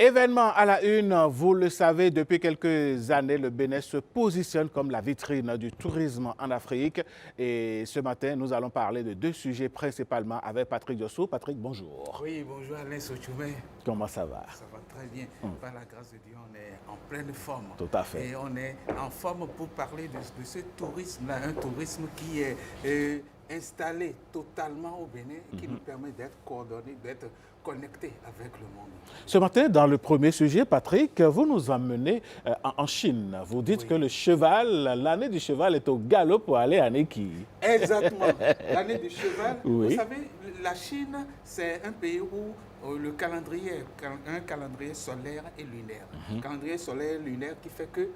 Événement à la une, vous le savez, depuis quelques années, le Bénin se positionne comme la vitrine du tourisme en Afrique. Et ce matin, nous allons parler de deux sujets principalement avec Patrick Diossou. Patrick, bonjour. Oui, bonjour Alain Sochoumé. Comment ça va? Ça va très bien. Par la grâce de Dieu, on est en pleine forme. Tout à fait. Et on est en forme pour parler de ce tourisme-là, un tourisme qui est installé totalement au Bénin, qui nous permet d'être coordonnés, d'être connectés avec le monde. Ce matin, dans le premier sujet, Patrick, vous nous emmenez en Chine. Vous dites que le cheval, l'année du cheval est au galop pour aller à Neki. Exactement. L'année du cheval. Oui. Vous savez, la Chine, c'est un pays où le calendrier, un calendrier solaire et lunaire. Calendrier solaire et lunaire qui fait que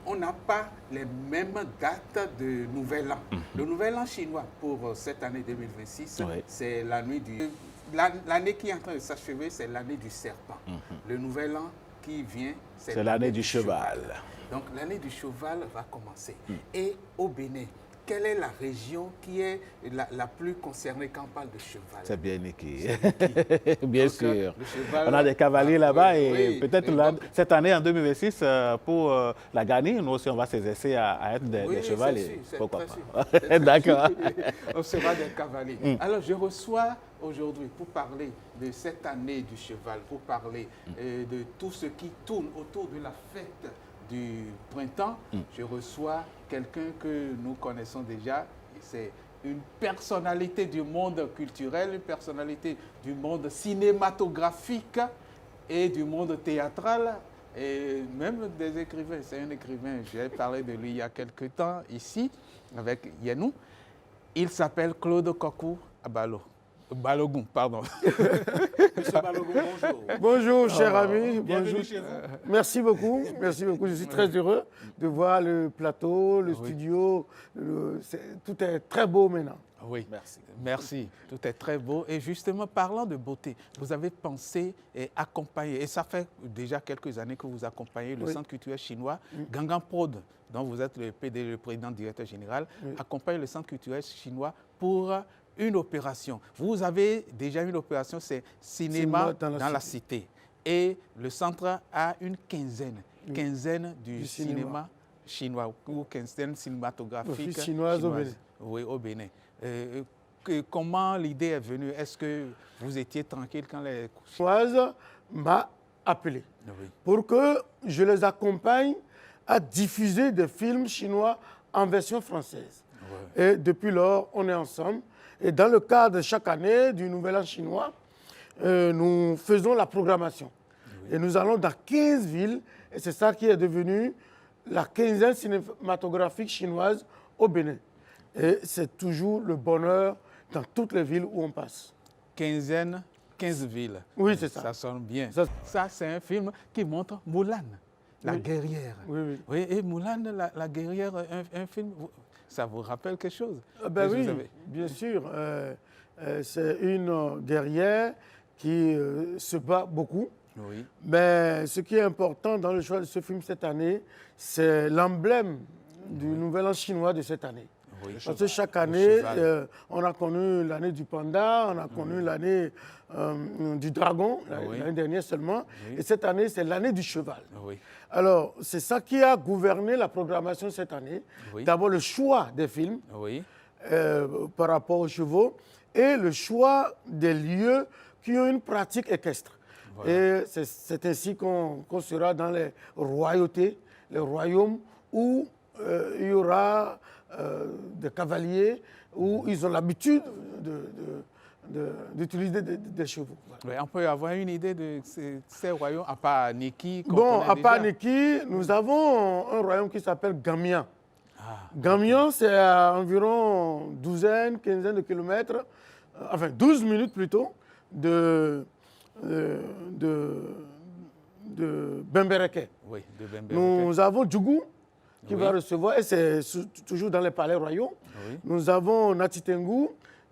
on n'a pas les mêmes dates de Nouvel An. Le Nouvel An chinois pour cette année 2026, Oui. c'est la nuit du... L'année qui est en train de s'achever, c'est l'année du serpent. Le Nouvel An qui vient, C'est l'année du cheval. Donc l'année du cheval va commencer. Et au Bénin, quelle est la région qui est la plus concernée quand on parle de cheval? C'est bien Neki. Neki. Bien Donc, sûr. le cheval, On a des cavaliers là-bas et oui. peut-être Et là, donc, cette année, en 2026, pour la gagner, nous aussi, on va s'exercer à être des oui, chevals. c'est Et sûr, c'est pourquoi très pas? sûr, c'est très D'accord. sûr. On sera des cavaliers. Alors, je reçois aujourd'hui pour parler de cette année du cheval, pour parler de tout ce qui tourne autour de la fête du printemps. Je reçois quelqu'un que nous connaissons déjà. C'est une personnalité du monde culturel, une personnalité du monde cinématographique et du monde théâtral, et même des écrivains. C'est un écrivain, j'ai parlé de lui il y a quelque temps ici, avec Yenou. Il s'appelle Claude Kokou Balogun, pardon. Monsieur Balogun, bonjour. Bonjour, cher ami. Bienvenue Bonjour. chez vous. Merci beaucoup. Merci beaucoup. Je suis très heureux de voir le plateau, le studio. Tout est très beau maintenant. Oui, merci. Tout est très beau. Et justement, parlant de beauté, vous avez pensé et accompagné, et ça fait déjà quelques années que vous accompagnez le Centre culturel chinois, Gangan Prod, dont vous êtes le PD, le président directeur général, accompagne le Centre culturel chinois pour une opération. Vous avez déjà une opération, c'est Cinéma dans la Cité. Et le centre a une quinzaine du cinéma chinois, ou quinzaine cinématographique chinoise au Bénin. Oui, au Bénin. Comment l'idée est venue? Est-ce que vous étiez tranquille quand les... Chinoise m'a appelé pour que je les accompagne à diffuser des films chinois en version française. Et depuis lors, on est ensemble. Et dans le cadre de chaque année du Nouvel An chinois, nous faisons la programmation. Et nous allons dans 15 villes. Et c'est ça qui est devenu la quinzaine cinématographique chinoise au Bénin. Et c'est toujours le bonheur dans toutes les villes où on passe. 15 villes. Oui, c'est ça. Ça sonne bien. Ça, Ça c'est un film qui montre Mulan, la guerrière. Oui. Et Mulan, la guerrière, un film, ça vous rappelle quelque chose? Ben oui, bien sûr. C'est une guerrière qui se bat beaucoup. Oui. Mais ce qui est important dans le choix de ce film cette année, c'est l'emblème du Nouvel An chinois de cette année. Oui. Parce que chaque année, on a connu l'année du panda, on a connu l'année du dragon, l'année dernière seulement. Et cette année, c'est l'année du cheval. Alors, c'est ça qui a gouverné la programmation cette année. D'abord, le choix des films par rapport aux chevaux et le choix des lieux qui ont une pratique équestre. Et c'est ainsi qu'on sera dans les royautés, les royaumes où il y aura des cavaliers, où ils ont l'habitude d'utiliser des chevaux. On peut avoir une idée de ces royaumes, à part Neki. Bon, à part Neki, nous avons un royaume qui s'appelle Gamian. Gamian, c'est à environ quinzaine de kilomètres, enfin 12 minutes plutôt, de Bembereke. Oui, de Bembereke. Nous avons Djougou qui va recevoir, et c'est toujours dans les palais royaux. Nous avons Natitengu,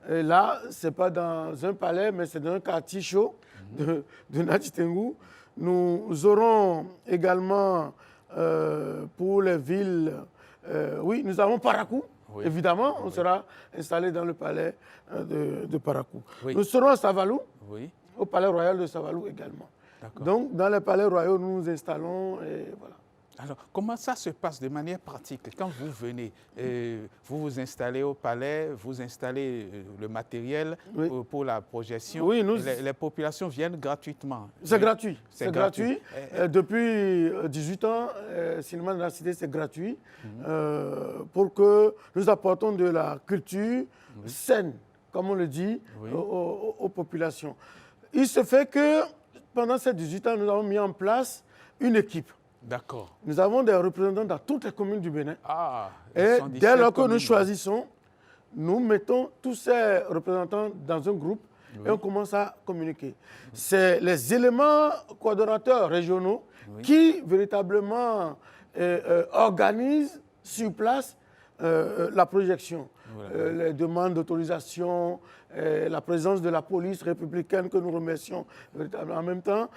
et là, ce n'est pas dans un palais, mais c'est dans un quartier chaud de Natitengu. Nous aurons également pour les villes, nous avons Parakou. Oui. Évidemment, on sera installé dans le palais de Parakou. Oui. Nous serons à Savalou, oui. au palais royal de Savalou également. Donc, dans les palais royaux, nous nous installons et voilà. Alors, comment ça se passe de manière pratique? Quand vous venez, vous vous installez au palais, vous installez le matériel pour la projection. Oui, les populations viennent gratuitement. C'est gratuit. C'est gratuit. Depuis 18 ans, Cinéma de la Cité, c'est gratuit pour que nous apportons de la culture saine, comme on le dit, aux populations. Il se fait que pendant ces 18 ans, nous avons mis en place une équipe. D'accord. Nous avons des représentants dans toutes les communes du Bénin. Et dès lors que nous choisissons, nous mettons tous ces représentants dans un groupe et on commence à communiquer. C'est les éléments coordonnateurs régionaux qui véritablement organisent sur place la projection. Les demandes d'autorisation, la présence de la police républicaine que nous remercions véritablement en même temps,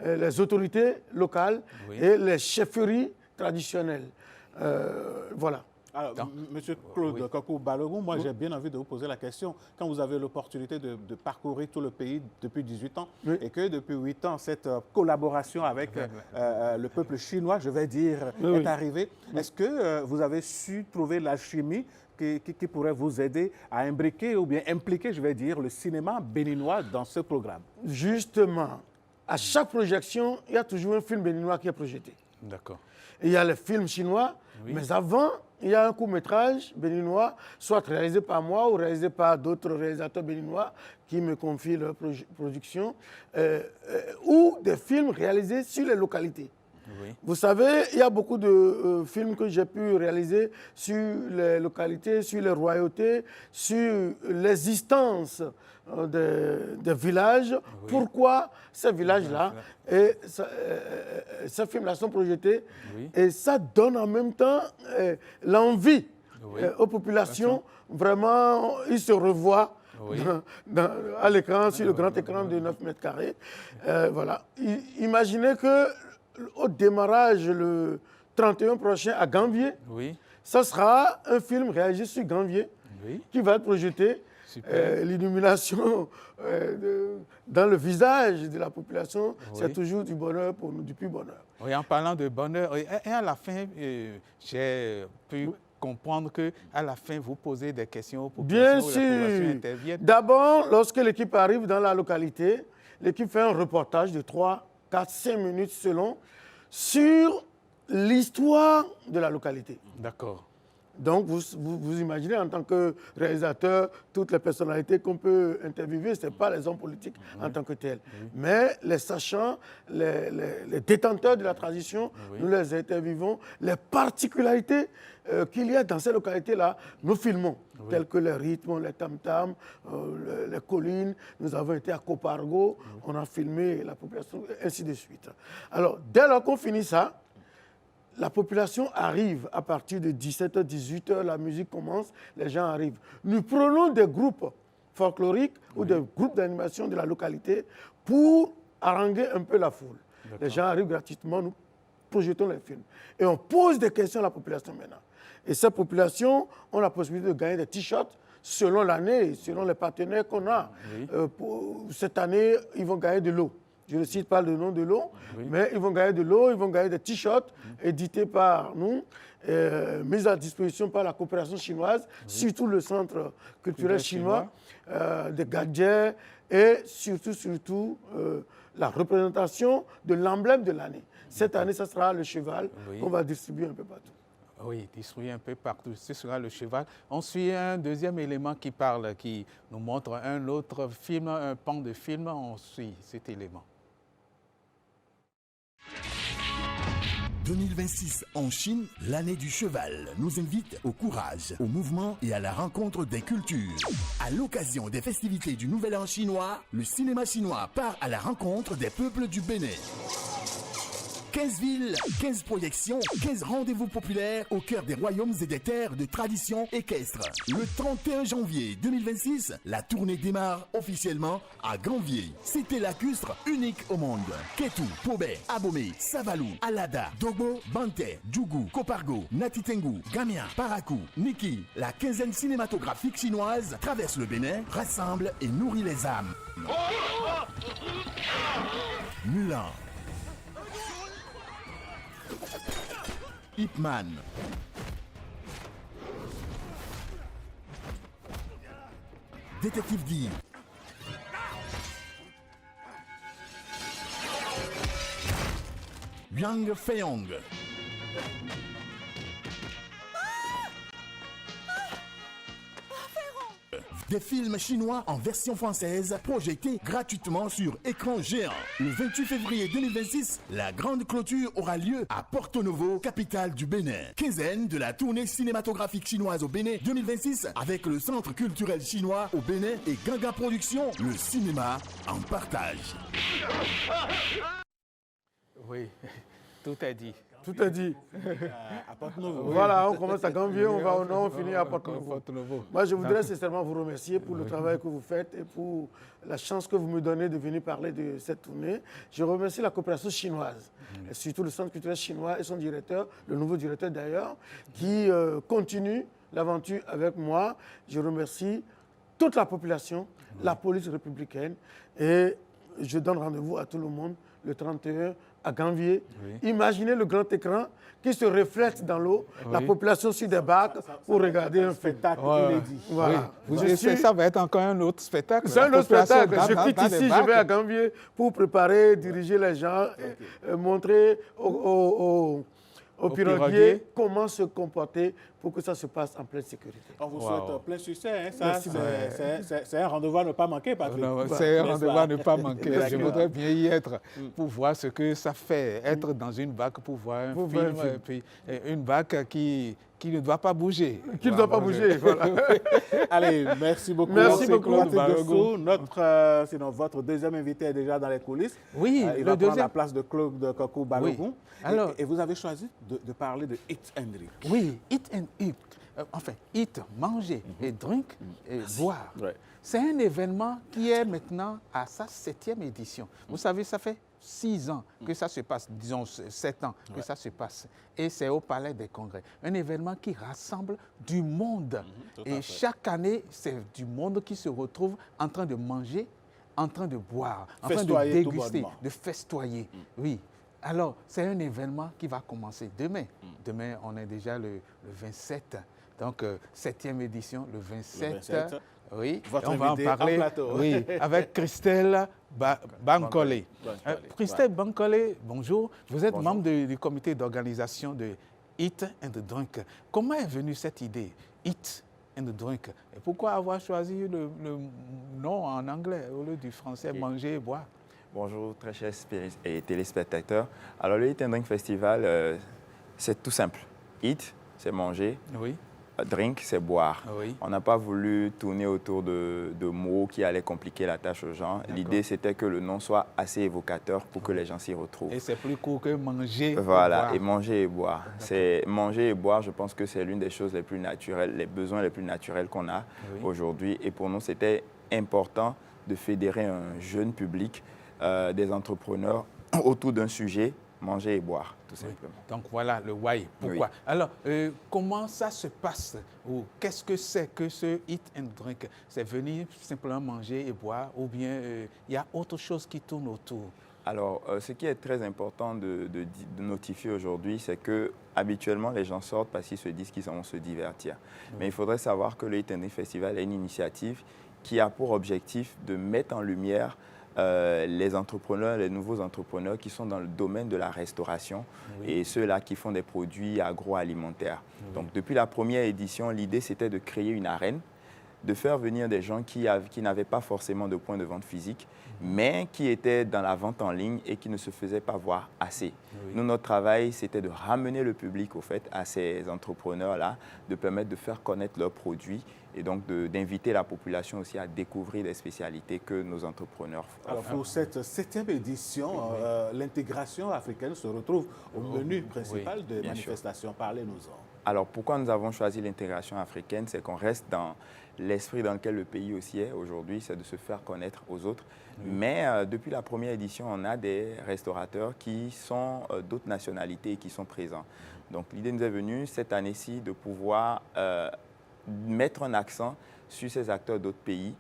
les autorités locales et les chefferies traditionnelles. Voilà. Alors, Monsieur Claude Kakou Balogou, moi j'ai bien envie de vous poser la question. Quand vous avez l'opportunité de parcourir tout le pays depuis 18 ans et que depuis 8 ans, cette collaboration avec le peuple chinois, je vais dire, est arrivée, est-ce que vous avez su trouver l'alchimie qui pourrait vous aider à imbriquer ou bien impliquer, je vais dire, le cinéma béninois dans ce programme? Justement, à chaque projection, il y a toujours un film béninois qui est projeté. D'accord. Il y a les films chinois, mais avant, il y a un court-métrage béninois, soit réalisé par moi ou réalisé par d'autres réalisateurs béninois qui me confient leur production, ou des films réalisés sur les localités. Vous savez, il y a beaucoup de films que j'ai pu réaliser sur les localités, sur les royautés, sur l'existence des villages. Pourquoi ces villages-là et ces films-là sont projetés. Et ça donne en même temps l'envie aux populations. Vraiment, ils se revoient à l'écran, sur le grand écran de 9 mètres carrés. Voilà. Imaginez que au démarrage le 31 prochain à Ganvier, ça sera un film réalisé sur Ganvier qui va être projeté. L'illumination dans le visage de la population, c'est toujours du bonheur pour nous, du plus bonheur. Oui, en parlant de bonheur, et à la fin, j'ai pu comprendre qu'à la fin, vous posez des questions aux populations. Bien sûr. D'abord, lorsque l'équipe arrive dans la localité, l'équipe fait un reportage de 3, 4, 5 minutes selon, sur l'histoire de la localité. D'accord. Donc, vous imaginez en tant que réalisateur, toutes les personnalités qu'on peut interviewer, ce n'est pas les hommes politiques en tant que tels. Mais les sachants, les détenteurs de la tradition, nous les interviewons. Les particularités qu'il y a dans ces localités-là, nous filmons, telles que les rythmes, les tam-tams, les collines. Nous avons été à Copargo, on a filmé la population, ainsi de suite. Alors, dès lors qu'on finit ça, la population arrive à partir de 17h, 18h, la musique commence, les gens arrivent. Nous prenons des groupes folkloriques ou des groupes d'animation de la localité pour haranguer un peu la foule. Les gens arrivent gratuitement, nous projetons les films. Et on pose des questions à la population maintenant. Et ces populations ont la possibilité de gagner des t-shirts selon l'année, selon les partenaires qu'on a. Cette année, ils vont gagner de l'eau. Je ne cite pas le nom de l'eau, mais ils vont gagner de l'eau, ils vont gagner des t-shirts édités par nous, mis à disposition par la coopération chinoise, surtout le centre culturel chinois, des gadgets et surtout la représentation de l'emblème de l'année. Cette année, ce sera le cheval qu'on va distribuer un peu partout. Oui, distribué un peu partout. Ce sera le cheval. On suit un deuxième élément qui parle, qui nous montre un autre film, un pan de film. On suit cet élément. 2026 en Chine, l'année du cheval nous invite au courage, au mouvement et à la rencontre des cultures. À l'occasion des festivités du Nouvel An chinois, le cinéma chinois part à la rencontre des peuples du Bénin. 15 villes, 15 projections, 15 rendez-vous populaires au cœur des royaumes et des terres de tradition équestre. Le 31 janvier 2026, la tournée démarre officiellement à Granvier. Cité lacustre unique au monde. Ketou, Pobé, Abomey, Savalou, Alada, Dogo, Bante, Djougou, Kopargo, Natitengu, Gamia, Parakou, Niki. La quinzaine cinématographique chinoise traverse le Bénin, rassemble et nourrit les âmes. Mulan, Ip Man, Détective D, Yang Feiyong, des films chinois en version française projetés gratuitement sur écran géant. Le 28 février 2026, la grande clôture aura lieu à Porto Novo, capitale du Bénin. Quinzaine de la tournée cinématographique chinoise au Bénin 2026 avec le Centre culturel chinois au Bénin et Ganga Productions, le cinéma en partage. Oui, tout est dit. Tout est dit. À Porto-Novo. Voilà, on commence à Gambie, on va au nord, on finit à Porto-Novo. Moi, je voudrais sincèrement vous remercier pour le travail que vous faites et pour la chance que vous me donnez de venir parler de cette tournée. Je remercie la coopération chinoise, et surtout le Centre culturel chinois et son directeur, le nouveau directeur d'ailleurs, qui continue l'aventure avec moi. Je remercie toute la population, la police républicaine, et je donne rendez-vous à tout le monde le 31 à Granvier. Oui. Imaginez le grand écran qui se reflète dans l'eau, la population sur des barques pour regarder un spectacle inédit. Voilà. Oui. Ça va être encore un autre spectacle. C'est un autre spectacle. Je quitte ici, je vais à Granvier pour préparer, diriger les gens, montrer aux piroguiers comment se comporter pour que ça se passe en pleine sécurité. On vous souhaite plein succès. Hein. C'est un rendez-vous à ne pas manquer, Patrick. C'est un rendez-vous à ne pas manquer. Je voudrais bien y être pour voir ce que ça fait, être dans une barque pour voir un film. Et puis, une barque qui ne doit pas bouger. Qui ne doit pas bouger, voilà. Allez, merci beaucoup. Merci beaucoup. Sinon, votre deuxième invité est déjà dans les coulisses. Oui, il va prendre la place de Claude Kokou Balogun. Oui. Alors, et vous avez choisi de parler de Eat and Drink. Oui, Eat and Eat. Enfin, eat, manger, et drink, et boire. Ouais. C'est un événement qui est maintenant à sa 7e édition. Vous savez, ça fait 6 ans que ça se passe, disons 7 ans que ça se passe. Et c'est au Palais des Congrès. Un événement qui rassemble du monde. Et chaque année, c'est du monde qui se retrouve en train de manger, en train de boire, en train de déguster, de festoyer. Oui. Alors, c'est un événement qui va commencer demain. Demain, on est déjà le 27. Donc, 7e édition, le 27. Oui, on va en parler avec Christelle Bankole. Christelle Bankole, bonjour. Vous êtes membre du comité d'organisation de Eat and Drink. Comment est venue cette idée, Eat and Drink? Et pourquoi avoir choisi le nom en anglais au lieu du français, manger et boire? Bonjour, très chers téléspectateurs. Alors, le Eat and Drink Festival, c'est tout simple. Eat, c'est manger. Oui. Drink, c'est boire. Oui. On n'a pas voulu tourner autour de mots qui allaient compliquer la tâche aux gens. L'idée, c'était que le nom soit assez évocateur pour que les gens s'y retrouvent. Et c'est plus court que manger voilà, et boire. Et manger et boire. C'est manger et boire, je pense que c'est l'une des choses les plus naturelles, les besoins les plus naturels qu'on a aujourd'hui. Et pour nous, c'était important de fédérer un jeune public, des entrepreneurs autour d'un sujet, manger et boire, tout simplement. Donc voilà le why. Pourquoi? Alors, comment ça se passe? Ou qu'est-ce que c'est que ce Eat and Drink? C'est venir simplement manger et boire ou bien il y a autre chose qui tourne autour? Alors, ce qui est très important de notifier aujourd'hui, c'est que habituellement, les gens sortent parce qu'ils se disent qu'ils vont se divertir. Mais il faudrait savoir que le Eat and Drink Festival est une initiative qui a pour objectif de mettre en lumière les entrepreneurs, les nouveaux entrepreneurs qui sont dans le domaine de la restauration et ceux-là qui font des produits agroalimentaires. Donc, depuis la première édition, l'idée, c'était de créer une arène, de faire venir des gens qui n'avaient pas forcément de point de vente physique, mais qui étaient dans la vente en ligne et qui ne se faisaient pas voir assez. Nous, notre travail, c'était de ramener le public, au fait, à ces entrepreneurs-là, de permettre de faire connaître leurs produits et donc d'inviter la population aussi à découvrir des spécialités que nos entrepreneurs font. Alors pour cette 7e édition, l'intégration africaine se retrouve au menu principal de manifestations. Parlez-nous-en. Alors pourquoi nous avons choisi l'intégration africaine? C'est qu'on reste dans l'esprit dans lequel le pays aussi est aujourd'hui, c'est de se faire connaître aux autres. Mais depuis la première édition, on a des restaurateurs qui sont d'autres nationalités et qui sont présents. Donc l'idée nous est venue cette année-ci de pouvoir mettre un accent sur ces acteurs d'autres pays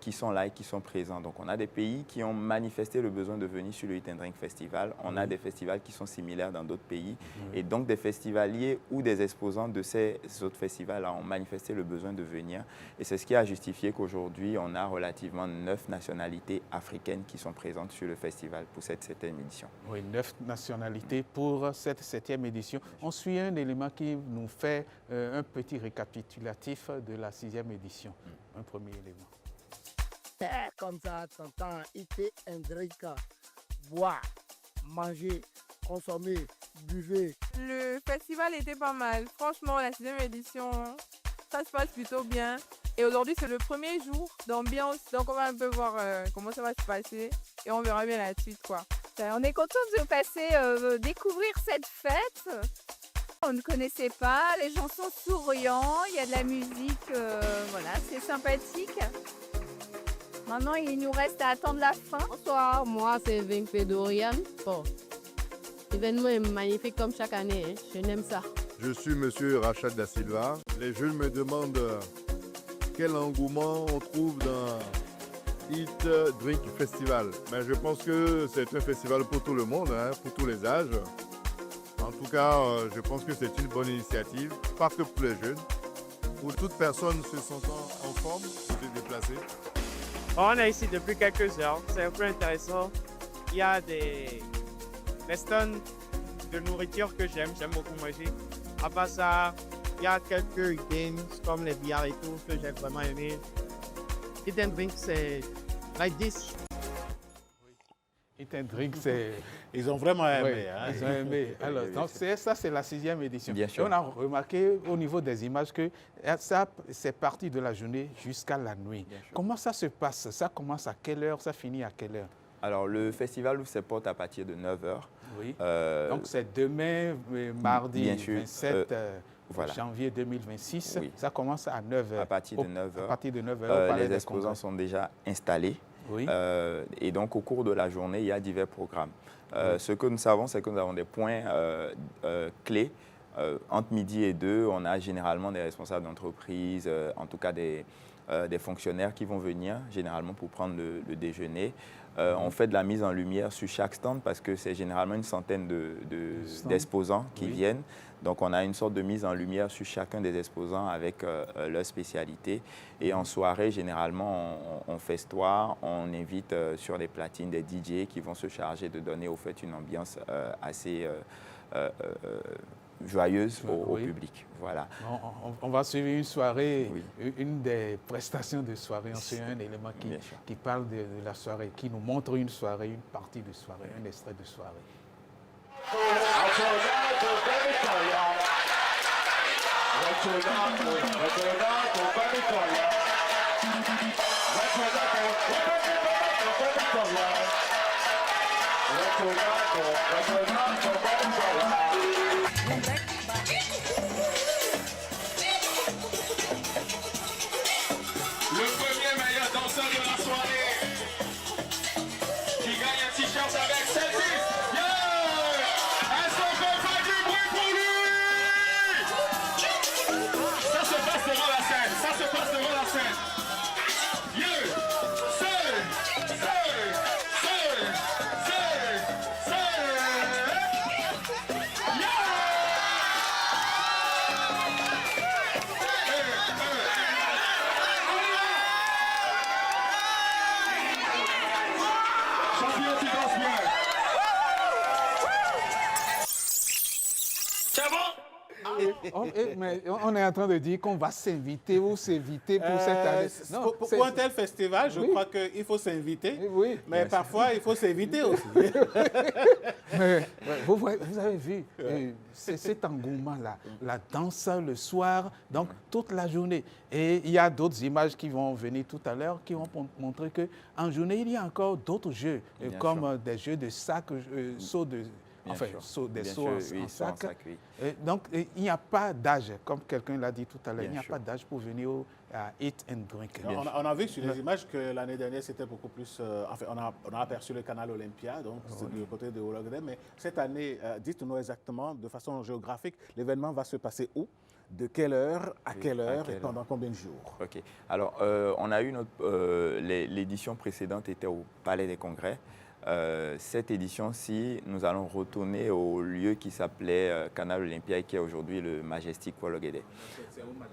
qui sont là et qui sont présents. Donc on a des pays qui ont manifesté le besoin de venir sur le Eat and Drink Festival. On a des festivals qui sont similaires dans d'autres pays. Et donc des festivaliers ou des exposants de ces autres festivals ont manifesté le besoin de venir. Et c'est ce qui a justifié qu'aujourd'hui, on a relativement 9 nationalités africaines qui sont présentes sur le festival pour cette 7e édition. Oui, 9 nationalités pour cette 7e édition. On suit un élément qui nous fait un petit récapitulatif de la 6e édition. Un premier élément. Comme ça, t'entends, eat and drink, boire, manger, consommer, buvez. Le festival était pas mal. Franchement, la 6e édition, ça se passe plutôt bien. Et aujourd'hui, c'est le premier jour d'ambiance. Donc, on va un peu voir comment ça va se passer. Et on verra bien la suite, quoi. On est content de passer, découvrir cette fête. On ne connaissait pas, les gens sont souriants, il y a de la musique, voilà, c'est sympathique. Maintenant, il nous reste à attendre la fin. Bonsoir, moi c'est Vinfé Dorian. Bon, l'événement est magnifique comme chaque année, hein. Je n'aime ça. Je suis monsieur Rachad Da Silva. Les jeunes me demandent quel engouement on trouve dans Eat Drink Festival. Mais je pense que c'est un festival pour tout le monde, hein, pour tous les âges. En tout cas, je pense que c'est une bonne initiative, pas que pour les jeunes, pour toute personne se sentant en forme de se déplacer. On est ici depuis quelques heures, c'est un peu intéressant. Il y a des stands de nourriture que j'aime beaucoup manger. À part ça, il y a quelques games comme les billards et tout que j'ai vraiment aimé. Eat and Drink, c'est like this. Eat and Drink, c'est... Ils ont vraiment aimé. Oui, hein. ils ont aimé. Alors, donc ça, c'est la 6e édition. Bien sûr. Et on a remarqué au niveau des images que ça, c'est parti de la journée jusqu'à la nuit. Comment ça se passe? Ça commence à quelle heure? Ça finit à quelle heure? Alors, le festival ouvre ses portes à partir de 9h. Oui. Donc, c'est demain, mardi 27 voilà. janvier 2026. Oui. Ça commence à 9h. À partir de 9h. À partir de 9h. Les exposants sont déjà installés. Oui. Et donc, au cours de la journée, il y a divers programmes. Ce que nous savons, c'est que nous avons des points clés. Entre midi et 2, on a généralement des responsables d'entreprise, en tout cas des fonctionnaires qui vont venir, généralement pour prendre le déjeuner. On fait de la mise en lumière sur chaque stand parce que c'est généralement une centaine d'exposants qui viennent. Donc, on a une sorte de mise en lumière sur chacun des exposants avec leur spécialité. Et en soirée, généralement, on festoie, on invite sur les platines des DJ qui vont se charger de donner au fait une ambiance assez joyeuse au public. Voilà. On va suivre une soirée, une des prestations de soirée. On suit un élément qui parle de la soirée, qui nous montre une soirée, une partie de soirée, un extrait de soirée. Mais on est en train de dire qu'on va s'inviter ou s'éviter pour cette année. Non, pour un tel festival, je crois qu'il faut s'inviter, mais parfois il faut s'éviter aussi. Mais vous avez vu, c'est cet engouement-là, la danse le soir, donc toute la journée. Et il y a d'autres images qui vont venir tout à l'heure qui vont montrer qu'en journée, il y a encore d'autres jeux, comme des jeux de sac, sauts de... Enfin, des sauts en sac. Donc, il n'y a pas d'âge, comme quelqu'un l'a dit tout à l'heure, il n'y a pas d'âge pour venir à Eat and Drink. On a vu sur les images que l'année dernière, c'était beaucoup plus... enfin, on a aperçu le canal Olympia, donc c'est du côté de Wologede. Mais cette année, dites-nous exactement, de façon géographique, l'événement va se passer où? De quelle heure à quelle heure et pendant combien de jours? OK. Alors, on a eu l'édition précédente était au Palais des Congrès. Cette édition-ci, nous allons retourner au lieu qui s'appelait Canal Olympia et qui est aujourd'hui le Majestic Wologede.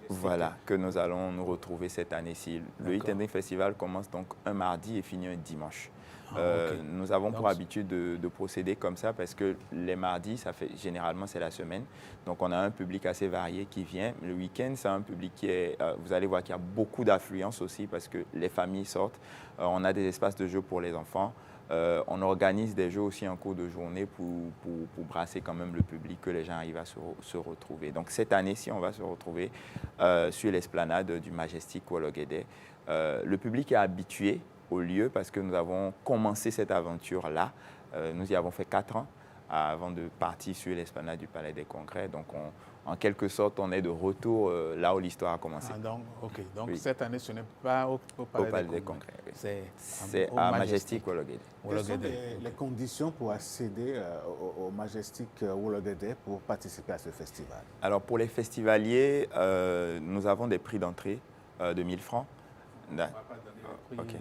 Voilà, que nous allons nous retrouver cette année-ci. Le Eat and Drink Festival commence donc un mardi et finit un dimanche. Nous avons pour habitude de procéder comme ça parce que les mardis, généralement c'est la semaine. Donc on a un public assez varié qui vient. Le week-end, c'est un public qui est... vous allez voir qu'il y a beaucoup d'affluence aussi parce que les familles sortent. On a des espaces de jeux pour les enfants. On organise des jeux aussi en cours de journée pour brasser quand même le public, que les gens arrivent à se retrouver. Donc cette année-ci, on va se retrouver sur l'esplanade du Majestic Wologede. Le public est habitué au lieu parce que nous avons commencé cette aventure-là. Nous y avons fait 4 ans avant de partir sur l'esplanade du Palais des Congrès. Donc en quelque sorte, on est de retour là où l'histoire a commencé. Donc cette année, ce n'est pas au Palais des Congrès. C'est à Majestic Wologede. Quelles sont les conditions pour accéder au Majestic Wologede pour participer à ce festival? Alors pour les festivaliers, nous avons des prix d'entrée de 1 000 francs.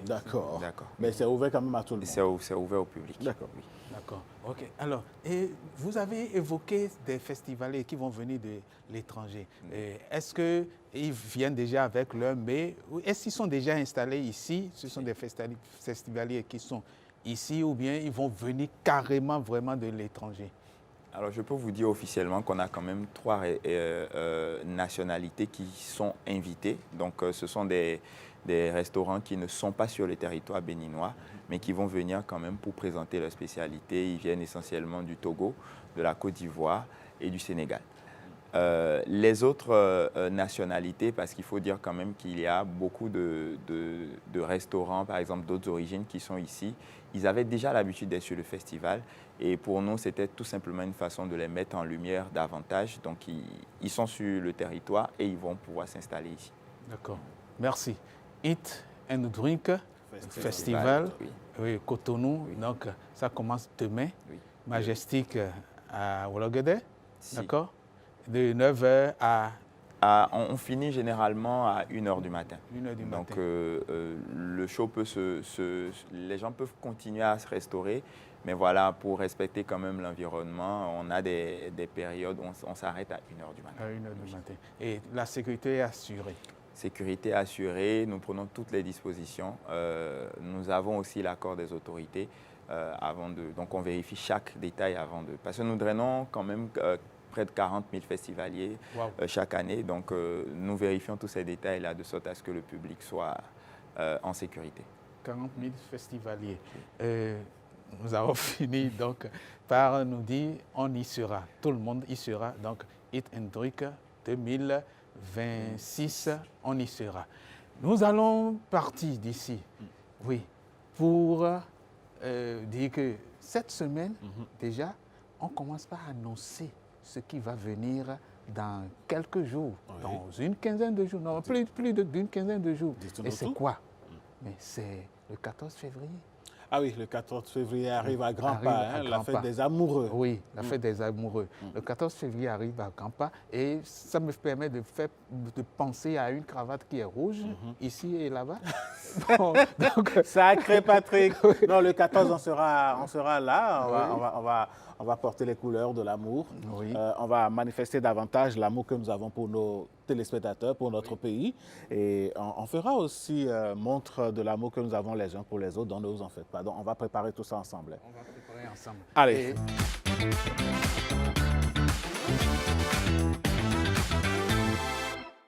D'accord. Mais c'est ouvert quand même à tout le monde? C'est ouvert au public. D'accord. Oui. D'accord. OK. Alors, et vous avez évoqué des festivaliers qui vont venir de l'étranger. Est-ce qu'ils viennent déjà avec leur mais est-ce qu'ils sont déjà installés ici? Ce sont des festivaliers qui sont ici ou bien ils vont venir carrément vraiment de l'étranger? Alors, je peux vous dire officiellement qu'on a quand même 3 nationalités qui sont invitées. Donc, ce sont des restaurants qui ne sont pas sur le territoire béninois, mais qui vont venir quand même pour présenter leur spécialité. Ils viennent essentiellement du Togo, de la Côte d'Ivoire et du Sénégal. Les autres nationalités, parce qu'il faut dire quand même qu'il y a beaucoup de restaurants, par exemple d'autres origines qui sont ici, ils avaient déjà l'habitude d'être sur le festival et pour nous, c'était tout simplement une façon de les mettre en lumière davantage. Donc, ils sont sur le territoire et ils vont pouvoir s'installer ici. D'accord. Merci. Eat and Drink Festival, oui, Cotonou. Oui. Donc, ça commence demain. Oui. Majestic à Wologede, d'accord? De 9h à... On finit généralement à 1h du matin. 1h du matin. Donc, le show peut les gens peuvent continuer à se restaurer, mais voilà, pour respecter quand même l'environnement, on a des périodes où on s'arrête à 1h du matin. À 1h du matin. Et la sécurité est assurée? Sécurité assurée, nous prenons toutes les dispositions. Nous avons aussi l'accord des autorités donc on vérifie chaque détail avant de... Parce que nous drainons quand même près de 40 000 festivaliers chaque année. Donc nous vérifions tous ces détails-là de sorte à ce que le public soit en sécurité. 40 000 festivaliers. Nous avons fini donc par nous dire on y sera. Tout le monde y sera. Donc Eat and Drink 2026, on y sera. Nous allons partir d'ici, oui, pour dire que cette semaine, déjà, on commence par annoncer ce qui va venir dans quelques jours, dans une quinzaine de jours, non, plus d'une quinzaine de jours. Et c'est quoi? Mais c'est le 14 février. Ah oui, le 14 février arrive à grands pas, la fête des amoureux. Oui, la fête des amoureux. Le 14 février arrive à grands pas et ça me permet de penser à une cravate qui est rouge, ici et là-bas. Bon, donc, sacré Patrick. Non, le 14, on sera là, on va porter les couleurs de l'amour. Oui. On va manifester davantage l'amour que nous avons pour nos téléspectateurs, pour notre pays. Et on fera aussi montre de l'amour que nous avons les uns pour les autres, donc ne vous en faites pas. Donc, on va préparer tout ça ensemble. On va préparer ensemble. Allez.